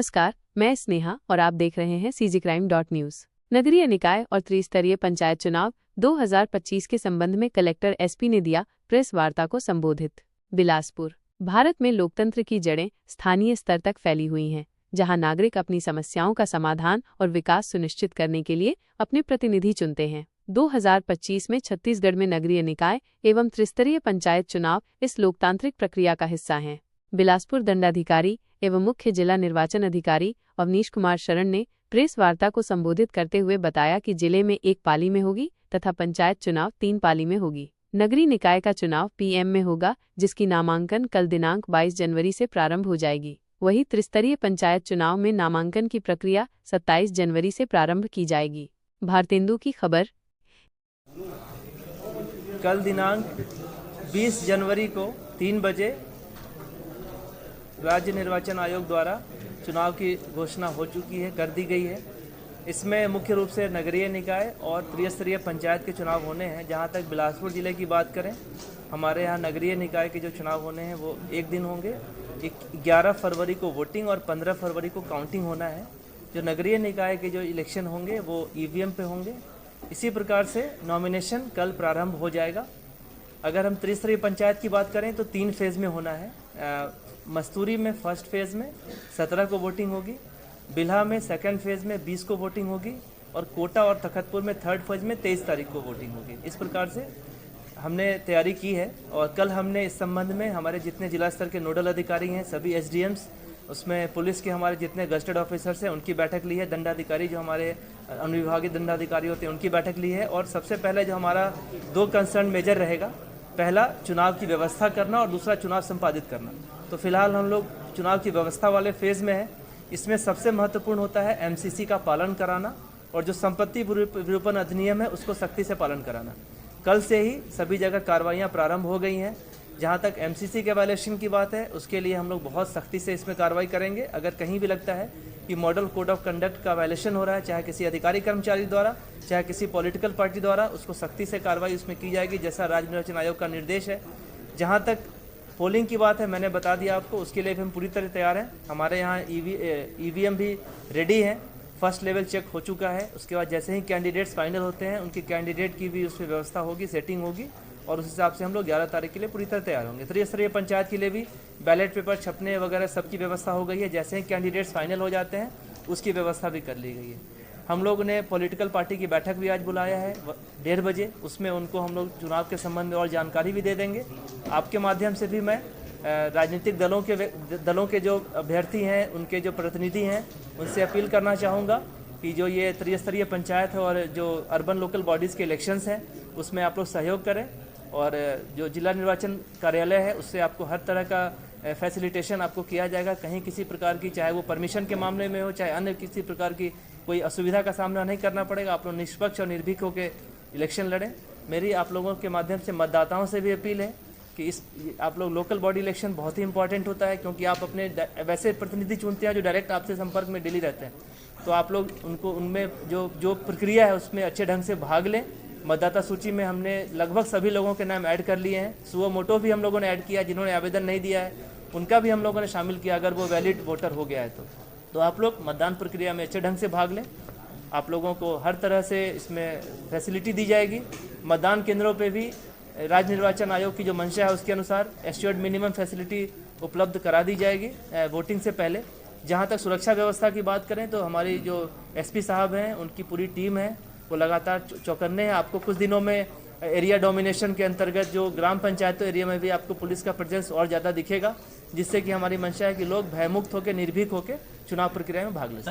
नमस्कार, मैं स्नेहा और आप देख रहे हैं CGcrime.News। नगरीय निकाय और त्रिस्तरीय पंचायत चुनाव 2025 के संबंध में कलेक्टर SP ने दिया प्रेस वार्ता को संबोधित। बिलासपुर। भारत में लोकतंत्र की जड़ें स्थानीय स्तर तक फैली हुई हैं, जहां नागरिक अपनी समस्याओं का समाधान और विकास सुनिश्चित करने के लिए अपने प्रतिनिधि चुनते हैं। 2025 में छत्तीसगढ़ में नगरीय निकाय एवं त्रिस्तरीय पंचायत चुनाव इस लोकतांत्रिक प्रक्रिया का हिस्सा हैं। बिलासपुर दंडाधिकारी एवं मुख्य जिला निर्वाचन अधिकारी अवनीश कुमार शरण ने प्रेस वार्ता को संबोधित करते हुए बताया कि जिले में एक पाली में होगी तथा पंचायत चुनाव 3 पाली में होगी। नगरीय निकाय का चुनाव PM में होगा, जिसकी नामांकन कल दिनांक 22 जनवरी से प्रारंभ हो जाएगी। वहीं त्रिस्तरीय पंचायत चुनाव में नामांकन की प्रक्रिया 27 जनवरी से प्रारंभ की जाएगी। भारतेंदु की खबर। कल दिनांक 20 जनवरी को 3 बजे राज्य निर्वाचन आयोग द्वारा चुनाव की घोषणा हो चुकी है, कर दी गई है। इसमें मुख्य रूप से नगरीय निकाय और त्रिस्तरीय पंचायत के चुनाव होने हैं। जहां तक बिलासपुर जिले की बात करें, हमारे यहाँ नगरीय निकाय के जो चुनाव होने हैं वो एक दिन होंगे। 11 फरवरी को वोटिंग और 15 फरवरी को काउंटिंग होना है। जो नगरीय निकाय के जो इलेक्शन होंगे वो EVM पे होंगे। इसी प्रकार से नॉमिनेशन कल प्रारंभ हो जाएगा। अगर हम त्रिस्तरीय पंचायत की बात करें तो 3 फेज़ में होना है। मस्तूरी में फर्स्ट फेज़ में 17 को वोटिंग होगी, बिल्हा में सेकंड फेज़ में 20 को वोटिंग होगी और कोटा और तखतपुर में थर्ड फेज़ में 23 तारीख को वोटिंग होगी। इस प्रकार से हमने तैयारी की है और कल हमने इस संबंध में हमारे जितने जिला स्तर के नोडल अधिकारी हैं, सभी SDMs, उसमें पुलिस के हमारे जितने गस्टेड ऑफिसर्स हैं उनकी बैठक ली है। दंडाधिकारी जो हमारे अनुविभागीय दंडाधिकारी होते हैं उनकी बैठक ली है। और सबसे पहले जो हमारा 2 कंसर्न मेजर रहेगा, पहला चुनाव की व्यवस्था करना और दूसरा चुनाव संपादित करना। तो फिलहाल हम लोग चुनाव की व्यवस्था वाले फेज़ में हैं। इसमें सबसे महत्वपूर्ण होता है MCC का पालन कराना और जो संपत्ति विरूपण अधिनियम है उसको सख्ती से पालन कराना। कल से ही सभी जगह कार्रवाइयाँ प्रारंभ हो गई हैं। जहाँ तक MCC के वायलेशन की बात है, उसके लिए हम लोग बहुत सख्ती से इसमें कार्रवाई करेंगे। अगर कहीं भी लगता है कि मॉडल कोड ऑफ कंडक्ट का वायलेशन हो रहा है, चाहे किसी अधिकारी कर्मचारी द्वारा, चाहे किसी पॉलिटिकल पार्टी द्वारा, उसको सख्ती से कार्रवाई उसमें की जाएगी, जैसा राज्य निर्वाचन आयोग का निर्देश है। जहाँ तक पोलिंग की बात है, मैंने बता दिया आपको, उसके लिए भी हम पूरी तरह तैयार हैं। हमारे यहाँ EVM भी रेडी है, फर्स्ट लेवल चेक हो चुका है। उसके बाद जैसे ही कैंडिडेट्स फाइनल होते हैं, उनके कैंडिडेट की भी उसमें व्यवस्था होगी, सेटिंग होगी और उस हिसाब से हम लोग 11 तारीख के लिए पूरी तरह तैयार होंगे। त्रिस्तरीय पंचायत के लिए भी बैलेट पेपर छपने वगैरह सबकी व्यवस्था हो गई है। जैसे ही कैंडिडेट्स फाइनल हो जाते हैं उसकी व्यवस्था भी कर ली गई है। हम लोग ने पॉलिटिकल पार्टी की बैठक भी आज बुलाया है 1:30 बजे। उसमें उनको हम लोग चुनाव के संबंध में और जानकारी भी दे देंगे। आपके माध्यम से भी मैं राजनीतिक दलों के जो अभ्यर्थी हैं, उनके जो प्रतिनिधि हैं, उनसे अपील करना चाहूँगा कि जो ये त्रिस्तरीय पंचायत है और जो अर्बन लोकल बॉडीज़ के इलेक्शंस हैं उसमें आप लोग सहयोग करें और जो जिला निर्वाचन कार्यालय है उससे आपको हर तरह का फैसिलिटेशन आपको किया जाएगा। कहीं किसी प्रकार की, चाहे वो परमिशन के मामले में हो, चाहे अन्य किसी प्रकार की कोई असुविधा का सामना नहीं करना पड़ेगा। आप लोग निष्पक्ष और निर्भीक होकर इलेक्शन लड़ें। मेरी आप लोगों के माध्यम से मतदाताओं से भी अपील है कि आप लोग लोकल बॉडी इलेक्शन बहुत ही इंपॉर्टेंट होता है, क्योंकि आप अपने वैसे प्रतिनिधि चुनते हैं जो डायरेक्ट आपसे संपर्क में डेली रहते हैं। तो आप लोग उनमें जो प्रक्रिया है उसमें अच्छे ढंग से भाग लें। मतदाता सूची में हमने लगभग सभी लोगों के नाम ऐड कर लिए हैं। सुओ मोटो भी हम लोगों ने ऐड किया, जिन्होंने आवेदन नहीं दिया है उनका भी हम लोगों ने शामिल किया, अगर वो वैलिड वोटर हो गया है तो आप लोग मतदान प्रक्रिया में अच्छे ढंग से भाग लें। आप लोगों को हर तरह से इसमें फैसिलिटी दी जाएगी। मतदान केंद्रों पे भी राज्य निर्वाचन आयोग की जो मंशा है उसके अनुसार एश्योर्ड मिनिमम फैसिलिटी उपलब्ध करा दी जाएगी वोटिंग से पहले। जहां तक सुरक्षा व्यवस्था की बात करें तो हमारी जो SP साहब हैं, उनकी पूरी टीम है, वो लगातार चौकन्ने हैं। आपको कुछ दिनों में एरिया डोमिनेशन के अंतर्गत जो ग्राम पंचायतों एरिया में भी आपको पुलिस का प्रेजेंस और ज़्यादा दिखेगा, जिससे कि हमारी मंशा है कि लोग भयमुक्त होकर, निर्भीक होकर चुनाव प्रक्रिया में भाग लें।